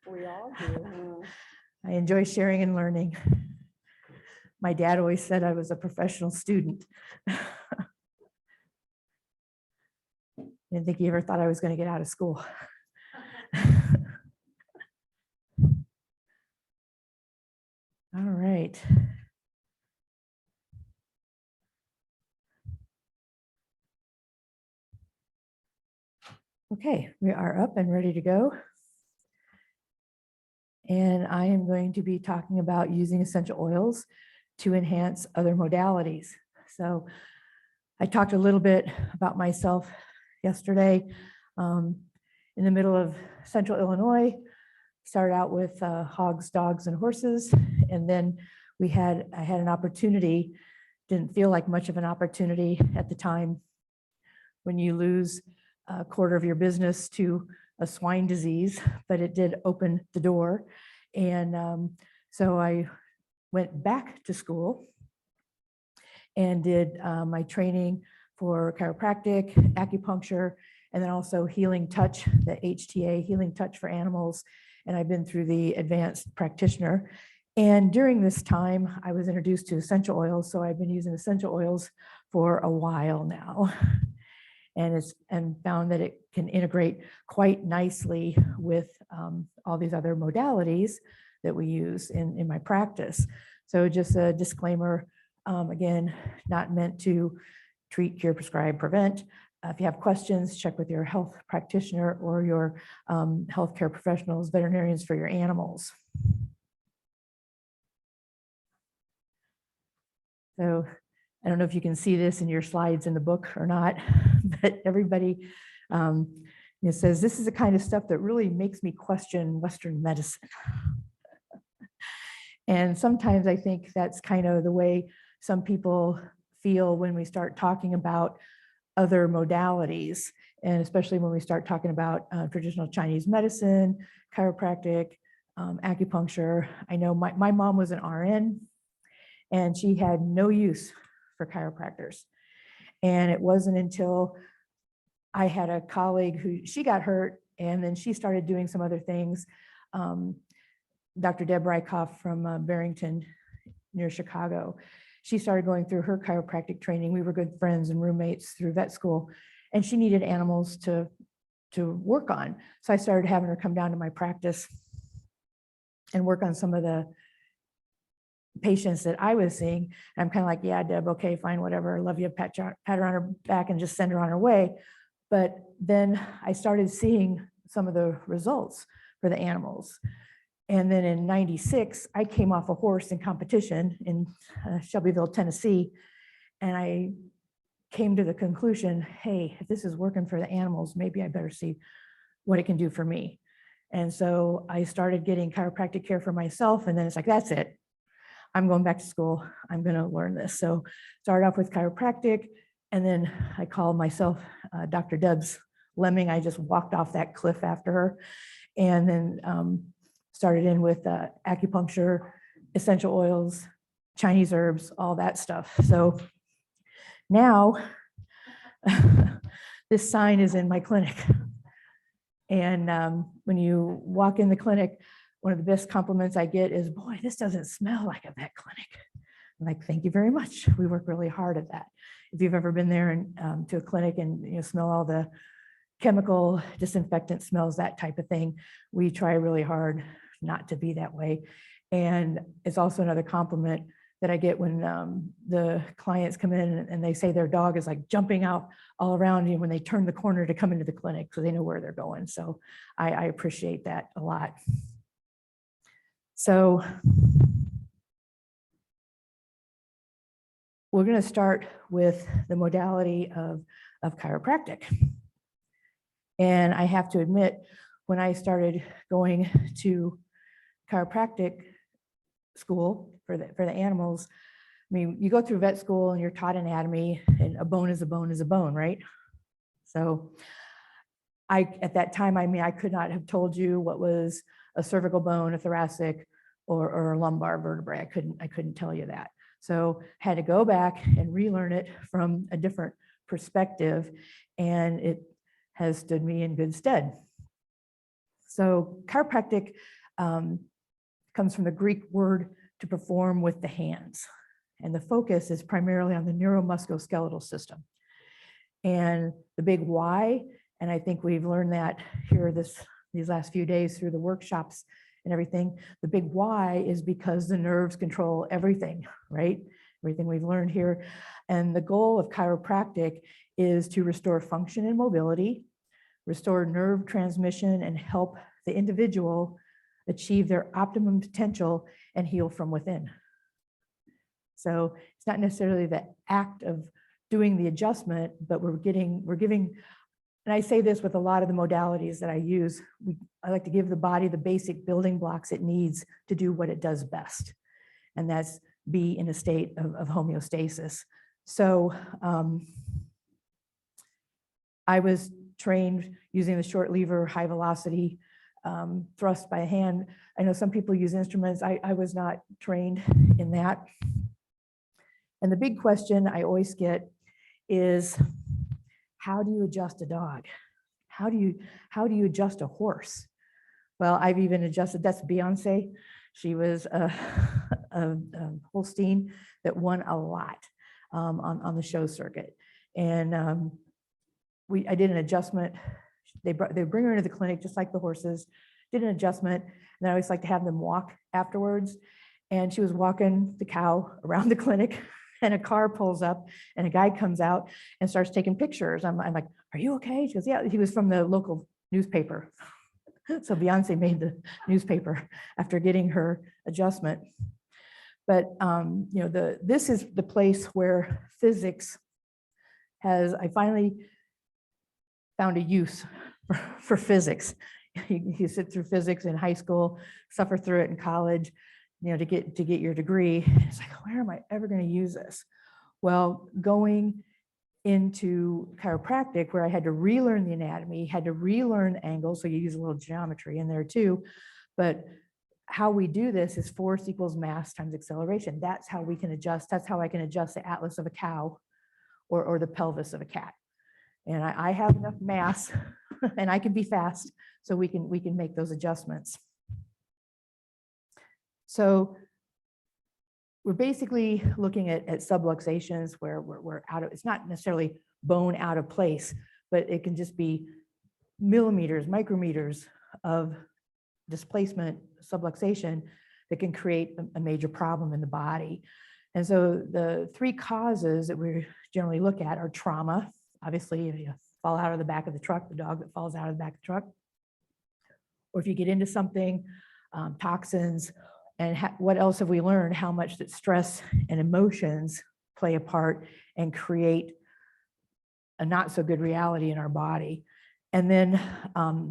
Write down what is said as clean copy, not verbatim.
We all do. I enjoy sharing and learning. My dad always said I was a professional student. Didn't think he ever thought I was going to get out of school. All right. Okay, we are up and ready to go. And I am going to be talking about using essential oils to enhance other modalities. So I talked a little bit about myself yesterday. In the middle of central Illinois, started out with hogs, dogs, and horses. And then I had an opportunity, didn't feel like much of an opportunity at the time, when you lose a quarter of your business to a swine disease, but it did open the door. And so I went back to school and did my training for chiropractic, acupuncture, and then also healing touch, the HTA, healing touch for animals. And I've been through the advanced practitioner. And during this time, I was introduced to essential oils. So I've been using essential oils for a while now. And found that it can integrate quite nicely with all these other modalities that we use in my practice. So just a disclaimer, again, not meant to treat, cure, prescribe, prevent. If you have questions, check with your health practitioner or your healthcare professionals, veterinarians for your animals. So I don't know if you can see this in your slides in the book or not, but everybody says this is the kind of stuff that really makes me question Western medicine. And sometimes I think that's kind of the way some people feel when we start talking about other modalities, and especially when we start talking about traditional Chinese medicine, chiropractic, acupuncture. I know my mom was an RN, and she had no use for chiropractors. And it wasn't until I had a colleague who, she got hurt, and then she started doing some other things. Dr. Deb Rykoff from Barrington near Chicago. She started going through her chiropractic training. We were good friends and roommates through vet school, and she needed animals to work on. So I started having her come down to my practice and work on some of the patients that I was seeing. I'm kind of like, yeah, Deb, okay, fine, whatever. I love you, pat her on her back and just send her on her way. But then I started seeing some of the results for the animals. And then in '96, I came off a horse in competition in Shelbyville, Tennessee. And I came to the conclusion, hey, if this is working for the animals, maybe I better see what it can do for me. And so I started getting chiropractic care for myself. And then it's like, that's it. I'm going back to school. I'm going to learn this. So started off with chiropractic. And then I called myself Dr. Deb's lemming. I just walked off that cliff after her. And then started in with acupuncture, essential oils, Chinese herbs, all that stuff. So now this sign is in my clinic. And when you walk in the clinic, one of the best compliments I get is, boy, this doesn't smell like a vet clinic. I'm like, thank you very much. We work really hard at that. If you've ever been there and to a clinic and smell all the chemical disinfectant smells, that type of thing, we try really hard not to be that way. And it's also another compliment that I get when the clients come in and they say their dog is like jumping out all around you when they turn the corner to come into the clinic, so they know where they're going. So I appreciate that a lot. So we're going to start with the modality of chiropractic. And I have to admit, when I started going to chiropractic school for the animals, I mean, you go through vet school and you're taught anatomy, and a bone is a bone is a bone, right? So at that time, I mean, I could not have told you what was a cervical bone, a thoracic, or a lumbar vertebrae. I couldn't tell you that. So had to go back and relearn it from a different perspective. And it has stood me in good stead. So chiropractic comes from the Greek word to perform with the hands. And the focus is primarily on the neuromusculoskeletal system. And the big why, and I think we've learned that here these last few days through the workshops and everything, the big why is because the nerves control everything, right? Everything we've learned here. And the goal of chiropractic is to restore function and mobility, restore nerve transmission, and help the individual achieve their optimum potential and heal from within. So it's not necessarily the act of doing the adjustment, but we're giving, and I say this with a lot of the modalities that I use, I like to give the body the basic building blocks it needs to do what it does best. And that's be in a state of homeostasis. So I was trained using the short lever, high velocity thrust by hand. I know some people use instruments. I was not trained in that. And the big question I always get is, how do you adjust a dog? How do you adjust a horse? Well, I've even adjusted, that's Beyonce. She was a Holstein that won a lot on the show circuit. And I did an adjustment. They bring her into the clinic just like the horses, did an adjustment. And I always like to have them walk afterwards. And she was walking the cow around the clinic, and a car pulls up and a guy comes out and starts taking pictures. I'm like, are you okay? She goes, yeah. He was from the local newspaper. So Beyonce made the newspaper after getting her adjustment. But you know, this is the place where physics I finally found a use for physics. You sit through physics in high school, suffer through it in college, you know, to get your degree. It's like, where am I ever going to use this? Well, going into chiropractic, where I had to relearn the anatomy, had to relearn angles, so you use a little geometry in there too. But how we do this is force equals mass times acceleration. That's how we can adjust. That's how I can adjust the atlas of a cow or the pelvis of a cat. And I have enough mass and I can be fast, so we can make those adjustments. So we're basically looking at subluxations where we're out of, it's not necessarily bone out of place, but it can just be millimeters, micrometers of displacement, subluxation that can create a major problem in the body. And so the three causes that we generally look at are trauma. Obviously, if you fall out of the back of the truck, the dog that falls out of the back of the truck, or if you get into something, toxins, and what else have we learned? How much that stress and emotions play a part and create a not so good reality in our body. And then